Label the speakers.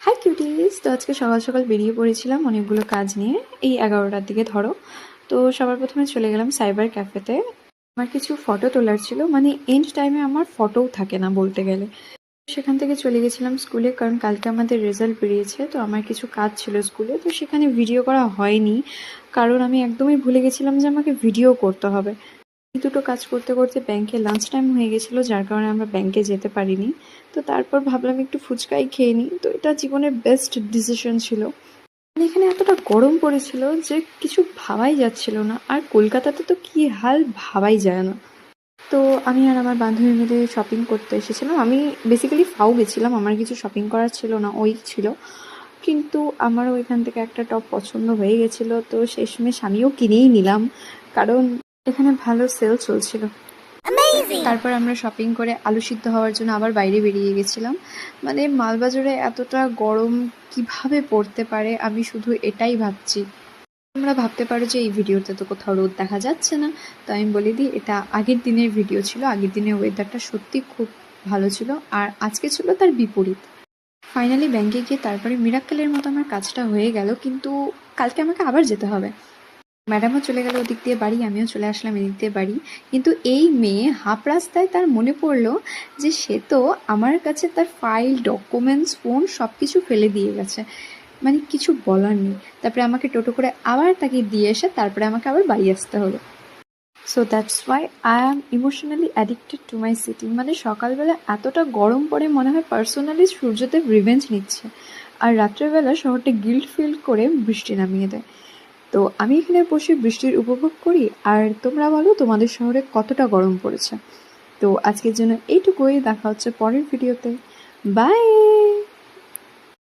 Speaker 1: High cuties. তো আজকে সকাল সকাল বেরিয়ে পড়েছিলাম অনেকগুলো কাজ নিয়ে, এই 11টার দিকে ধরো। তো সবার প্রথমে চলে গেলাম সাইবার ক্যাফেতে। আমার কিছু ফটো তোলার ছিল, মানে এন্ড টাইমে আমার ফটোও থাকে না বলতে গেলে। সেখান থেকে চলে গেছিলাম স্কুলে, কারণ কালকে আমাদের রেজাল্ট বেরিয়েছে। তো আমার কিছু কাজ ছিল স্কুলে, তো সেখানে ভিডিও করা হয়নি, কারণ আমি একদমই ভুলে গেছিলাম যে আমাকে ভিডিও করতে হবে। এই দুটো কাজ করতে করতে ব্যাংকে লাঞ্চ টাইম হয়ে গেছিলো, যার কারণে আমরা ব্যাংকে যেতে পারিনি। তো তারপর ভাবলাম একটু ফুচকাই খেয়ে নিই। তো এটা জীবনের বেস্ট ডিসিশন ছিল। মানে এখানে এতটা গরম পড়েছিল যে কিছু ভাবাই যাচ্ছিল না, আর কলকাতাতে তো কি হাল ভাবাই যায় না। তো আমি আর আমার বান্ধবী মিলে শপিং করতে এসেছিলাম। আমি বেসিক্যালি ফাও গেছিলাম, আমার কিছু শপিং করার ছিল না, ওই ছিল। কিন্তু আমারও এখান থেকে একটা টপ পছন্দ হয়ে গেছিলো, তো শেষমেশ আমিও কিনেই নিলাম, কারণ এখানে ভালো সেল চলছিল। তারপর আমরা শপিং করে আলু সিদ্ধ হওয়ার জন্য আবার বাইরে বেরিয়ে গেছিলাম। মানে মালবাজারে এতটা গরম কিভাবে পড়তে পারে, আমি শুধু এটাই ভাবছি। তোমরা ভাবতে পারো যে এই ভিডিওতে তো কোথাও রোদ দেখা যাচ্ছে না, তো আমি বলে দিই এটা আগের দিনের ভিডিও ছিল। আগের দিনের ওয়েদারটা সত্যি খুব ভালো ছিল, আর আজকে ছিল তার বিপরীত। ফাইনালি ব্যাংকে গিয়ে তারপরে মিরাক্কেলের মতো আমার কাজটা হয়ে গেল, কিন্তু কালকে আমাকে আবার যেতে হবে। ম্যাডামও চলে গেল ওদিক দিয়ে বাড়ি, আমিও চলে আসলাম এদিক দিয়ে বাড়ি। কিন্তু এই মেয়ে হাফ রাস্তায় তার মনে পড়লো যে সে তো আমার কাছে তার ফাইল, ডকুমেন্টস, ফোন সব কিছু ফেলে দিয়ে গেছে। মানে কিছু বলার নেই। তারপরে আমাকে টোটো করে আবার তাকে দিয়ে এসে তারপরে আমাকে আবার বাড়ি আসতে হলো। So that's why I am emotionally addicted to my city. মানে সকালবেলা এতটা গরম পড়ে মনে হয় পার্সোনালি সূর্যদেব রিভেঞ্জ নিচ্ছে, আর রাত্রেবেলা শহরটা গিল্ট ফিল করে বৃষ্টি নামিয়ে দেয়। তো আমি এখানে বসে বৃষ্টির উপভোগ করি, আর তোমরা বলো তোমাদের শহরে কতটা গরম পড়েছে। তো আজকের জন্য এইটুকুই, দেখা হচ্ছে পরের ভিডিওতে। বাই।